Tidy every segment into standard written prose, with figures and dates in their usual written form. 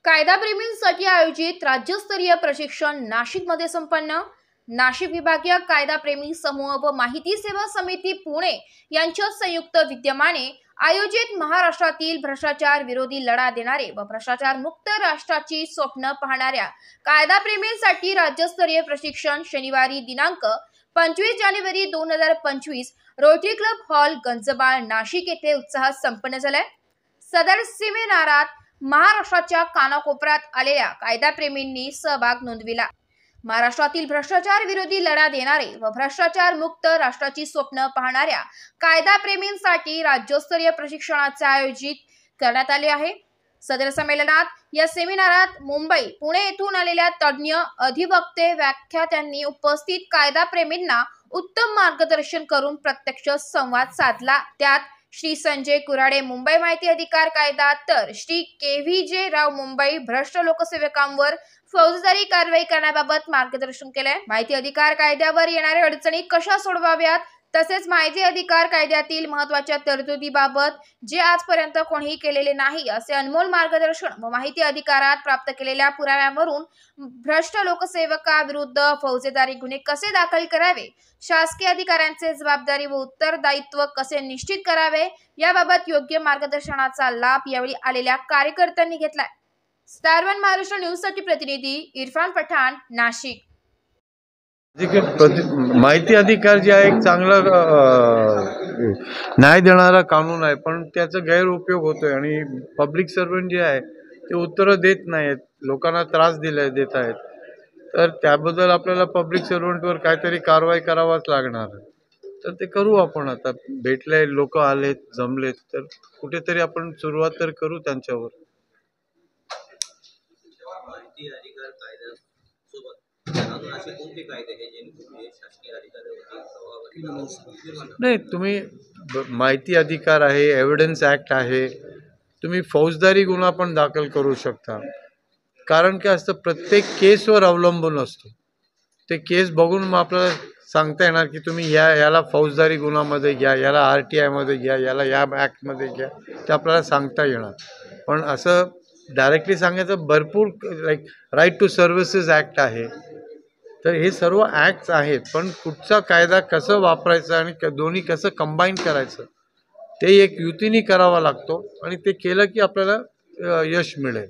कायदाप्रेमींसाठी आयोजित राज्यस्तरीय प्रशिक्षण नाशिकमध्ये संपन्न। नाशिक विभागीय कायदाप्रेमी समूह व माहिती सेवा समिती पुणे यांच्या संयुक्त विद्यमाने आयोजित महाराष्ट्रातील भ्रष्टाचार विरोधी लढा देणारे व भ्रष्टाचार मुक्त राष्ट्राची स्वप्न पाहणाऱ्या कायदाप्रेमींसाठी राज्यस्तरीय प्रशिक्षण शनिवारी दिनांक 25 जानेवारी 2025 रोटरी क्लब हॉल गंजबाळ नाशिक येथे उत्साहात संपन्न झाले। सदर सेमिनारात महाराष्ट्राच्या कानाकोपऱ्यात आलेल्या कायदाप्रेमींनी सहभाग नोंदविला। महाराष्ट्रातील भ्रष्टाचार विरोधी लढा देणारे व भ्रष्टाचार मुक्त राष्ट्राची स्वप्न पाहणाऱ्या कायदाप्रेमींसाठी राज्यस्तरीय प्रशिक्षणाचे आयोजित करण्यात आले आहे। सदर संमेलनात या सेमिनारात मुंबई पुणे येथून आलेल्या तज्ञ अधिवक्ते व्याख्यात्यांनी उपस्थित कायदाप्रेमींना उत्तम मार्गदर्शन करून प्रत्यक्ष संवाद साधला। त्यात श्री संजय कुराडे मुंबई माहिती अधिकार कायदा तर श्री KVJ राव मुंबई भ्रष्ट लोकसेवकांवर फौजदारी कारवाई करण्याबाबत मार्गदर्शन केले। माहिती अधिकार कायद्यावर येणाऱ्या अडचणी कशा सोडवाव्यात तसेच माहिती अधिकार कायद्यातील महत्त्वाच्या तरतुदीबाबत जे आजपर्यंत कोणीही केलेले नाही असे अनमोल मार्गदर्शन व माहिती अधिकारात प्राप्त केलेल्या पुराव्यावरून भ्रष्ट लोकसेवकाविरुद्ध फौजदारी गुन्हे कसे दाखल करावे, शासकीय अधिकाऱ्यांचे जबाबदारी व उत्तरदायित्व कसे निश्चित करावे याबाबत योग्य मार्गदर्शनाचा लाभ यावेळी आलेल्या कार्यकर्त्यांनी घेतला। स्टार वन महाराष्ट्र न्यूज साठी प्रतिनिधी इरफान पठाण, नाशिक। माहिती अधिकार जे आहे एक चांगला न्याय देणारा कानून आहे, पण त्याचा गैरउपयोग होतोय आणि पब्लिक सर्वंट जे आहे ते उत्तरं देत नाहीत, लोकांना त्रास देत आहेत। तर त्याबद्दल आपल्याला पब्लिक सर्वंटवर काहीतरी कारवाई करावाच लागणार। तर ते करू आपण। आता भेटले लोक आलेत, जमलेत, तर कुठेतरी आपण सुरुवात तर करू त्यांच्यावर। नाही, तुम्ही माहिती अधिकार आहे, एव्हिडन्स ऍक्ट आहे, तुम्ही फौजदारी गुन्हा पण दाखल करू शकता। कारण काय असतं, प्रत्येक केसवर अवलंबून असतो। ते केस बघून मग आपल्याला सांगता येणार की तुम्ही याला फौजदारी गुन्ह्यामध्ये घ्या, याला RTI मध्ये घ्या, याला या ॲक्टमध्ये घ्या, ते आपल्याला सांगता येणार। पण असं डायरेक्टली सांगायचं भरपूर राईट टू सर्व्हिसेस ॲक्ट आहे। तर हे सर्व ॲक्ट्स आहेत, पण कुठचा कायदा कसं वापरायचा आणि दोन्ही कसं कंबाईन करायचं ते एक युतीने करावा लागतो आणि ते केलं की आपल्याला यश मिळेल।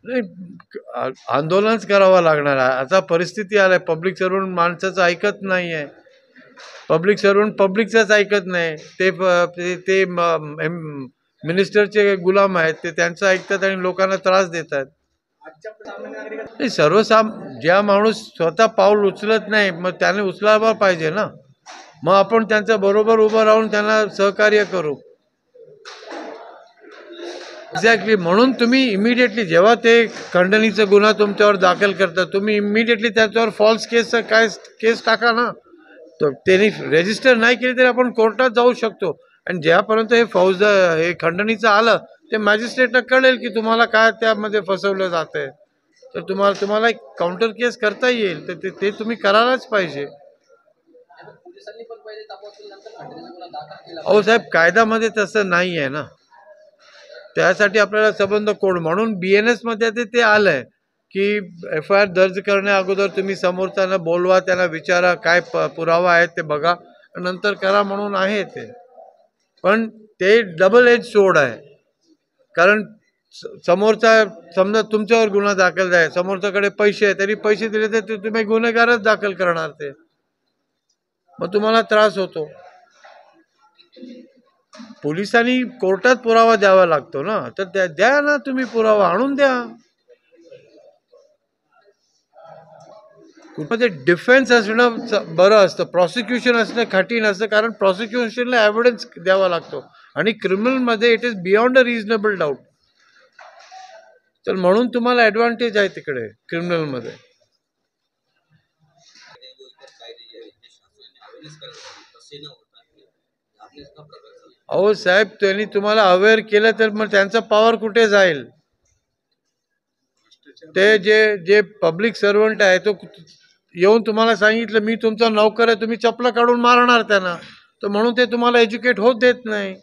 नाही, आंदोलनच करावं लागणार आहे। आता परिस्थिती आलाय, पब्लिक सर्वंट माणसाचं ऐकत नाही आहे, पब्लिक सर्वंट पब्लिकचंच ऐकत नाही, ते मिनिस्टरचे गुलाम आहेत, ते त्यांचं ऐकतात आणि लोकांना त्रास देतात। ज्या माणूस स्वतः पाऊल उचलत नाही मग त्याने उचलायला पाहिजे ना। मग आपण त्यांच्या बरोबर उभं राहून त्यांना सहकार्य करू। एक्झॅक्टली, म्हणून तुम्ही इमिडिएटली जेव्हा ते खंडणीचा गुन्हा तुमच्यावर दाखल करतात, तुम्ही इमिडिएटली त्याच्यावर फॉल्स केस टाका ना। तर त्यांनी रजिस्टर नाही केली तरी आपण कोर्टात जाऊ शकतो आणि ज्यापर्यंत हे खंडणीचं आलं ते मॅजिस्ट्रेटला कळेल की तुम्हाला काय त्यामध्ये फसवलं जातंय, तर तुम्हाला एक काउंटर केस करता येईल। तर ते तुम्ही करायलाच पाहिजे। अहो साहेब, कायद्यामध्ये तसं नाही आहे ना, त्यासाठी आपल्याला संबंध कोड म्हणून BNS मध्ये ते आलंय की FIR दर्ज करण्या अगोदर तुम्ही समोरच्यांना बोलवा, त्यांना विचारा काय पुरावा आहे ते बघा, नंतर करा म्हणून आहे ते। पण ते डबल एज सोड आहे, कारण समोरचा समजा तुमच्यावर गुन्हा दाखल आहे, समोरच्याकडे पैसे आहे, तरी पैसे दिले तर तुम्ही गुन्हेगारच दाखल करणार, ते मग तुम्हाला त्रास होतो। पोलिसांनी कोर्टात पुरावा द्यावा लागतो ना, तर द्या ना, तुम्ही पुरावा आणून द्या। कुठे डिफेन्स असणं बरं असतं, प्रॉसिक्युशन असणं कठीण असतं, कारण प्रॉसिक्युशनला एव्हिडन्स द्यावा लागतो आणि क्रिमिनलमध्ये it is beyond a reasonable doubt. तर म्हणून तुम्हाला ॲडव्हान्टेज आहे तिकडे क्रिमिनलमध्ये। अहो साहेब, त्यांनी तुम्हाला अवेअर केलं तर मग त्यांचा पॉवर कुठे जाईल? ते जे पब्लिक सर्वंट आहे तो येऊन तुम्हाला सांगितलं मी तुमचा नौकर आहे, तुम्ही चपला काढून मारणार त्यांना, तर म्हणून ते तुम्हाला एज्युकेट होत देत नाही.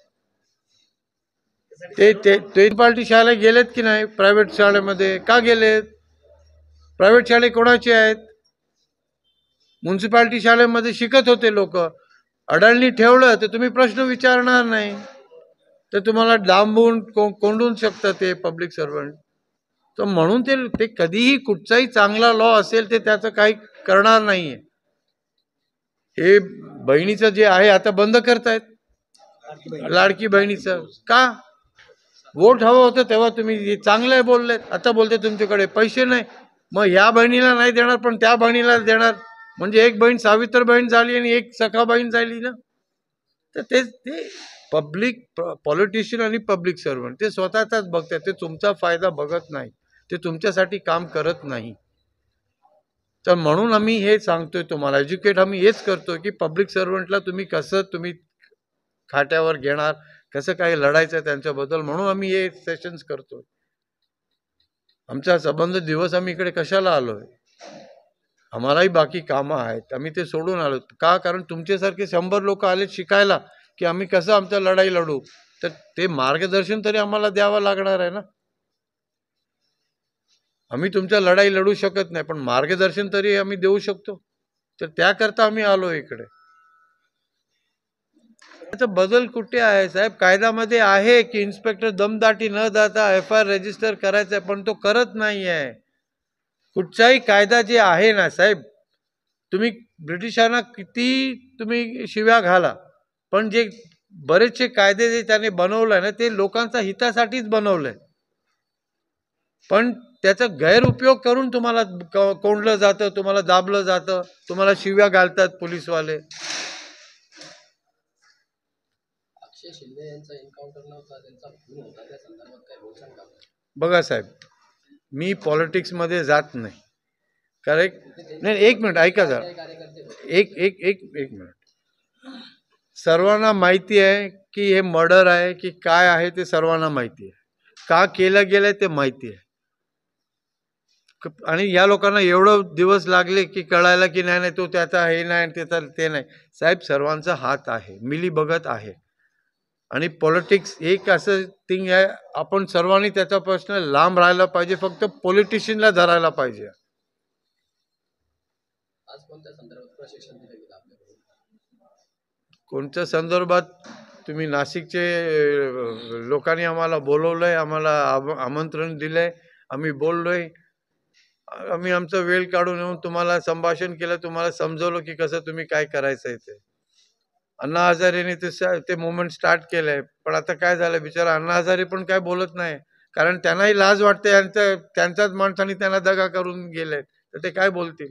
ते ते म्युनिसिपाल्टी शाळेला गेलेत की नाही? प्रायव्हेट शाळेमध्ये का गेलेत? प्रायव्हेट शाळे कोणाचे आहेत? म्युन्सिपाल्टी शाळेमध्ये शिकत होते लोक. अडाणी ठेवलं तर तुम्ही प्रश्न विचारणार नाही, तर तुम्हाला डांबून कोंडून शकतं ते पब्लिक सर्वंट. तर म्हणून ते कधीही कुठचाही चांगला लॉ असेल ते त्याचं काही करणार नाहीये. हे बहिणीचं जे आहे आता बंद करतायत, लाडकी बहिणीचं. का? वोट हवं होतं तेव्हा तुम्ही चांगलं बोललेत, आता बोलते तुमच्याकडे पैसे नाही. मग ह्या बहिणीला नाही देणार पण त्या बहिणीला देणार, म्हणजे एक बहीण सावित्र बहीण झाली आणि एक सखा बहीण झाली ना. तर ते पब्लिक पॉलिटिशियन आणि पब्लिक सर्वंट ते स्वतःचाच बघतात, ते तुमचा फायदा बघत नाही, ते तुमच्यासाठी काम करत नाही. तर म्हणून आम्ही हे सांगतोय तुम्हाला, एज्युकेट आम्ही हेच करतोय की पब्लिक सर्वंटला तुम्ही खाट्यावर घेणार, कसं काही लढायचं त्यांच्याबद्दल, म्हणून आम्ही हे सेशन्स करतोय. आमचा संबंध दिवस आम्ही इकडे कशाला आलोय? आम्हालाही बाकी कामं आहेत, आम्ही ते सोडून आलो. का? कारण तुमच्यासारखे 100 लोक आले शिकायला की आम्ही कसं आमचं लढाई लढू, तर ते मार्गदर्शन तरी आम्हाला द्यावं लागणार आहे ना. आम्ही तुमच्या लढाई लढू शकत नाही पण मार्गदर्शन तरी आम्ही देऊ शकतो, तर त्याकरता आम्ही आलो इकडे. त्याचा बदल कुठे आहे साहेब? कायद्यामध्ये आहे की इन्स्पेक्टर दमदाटी न जाता FIR रजिस्टर करायचा आहे, पण तो करत नाही आहे. कुठचाही कायदा जे आहे ना साहेब, तुम्ही ब्रिटिशांना किती तुम्ही शिव्या घाला, पण जे बरेचसे कायदे जे त्याने बनवलंय ना ते लोकांच्या हितासाठीच बनवलंय. पण त्याचा गैरउपयोग करून तुम्हाला कोंडलं जातं, तुम्हाला दाबलं जातं, तुम्हाला शिव्या घालतात पोलीसवाले. बघा साहेब, मी पॉलिटिक्समध्ये जात नाही. करेक्ट नाही, एक मिनिट ऐका जरा, एक मिनिट. सर्वांना माहिती आहे की हे मर्डर आहे की काय आहे, ते सर्वांना माहिती आहे. का केलं गेलंय ते माहिती आहे. आणि या लोकांना एवढं दिवस लागले की कळायला की नाही तो त्याचा हे नाही त्याचा ते नाही. साहेब, सर्वांचा हात आहे, मिली बघत आहे. आणि पॉलिटिक्स एक असं थिंग आहे, आपण सर्वांनी त्याच्यापासून लांब राहायला पाहिजे, फक्त पॉलिटिशियनला धरायला पाहिजे. कोणत्या संदर्भात? तुम्ही नाशिकचे लोकांनी आम्हाला बोलवलंय, आम्हाला आमंत्रण दिलंय, आम्ही बोललोय, आम्ही आमचा वेळ काढून येऊन तुम्हाला संभाषण केलं, तुम्हाला समजवलं की कसं तुम्ही काय करायचंय ते. अण्णा हजारेने ते मुवमेंट स्टार्ट केलंय, पण आता काय झालं, बिचारा अण्णा हजारे पण काय बोलत नाही, कारण त्यांनाही लाज वाटते, त्यांच्याच माणसाने त्यांना दगा करून गेले, तर ते काय बोलतील?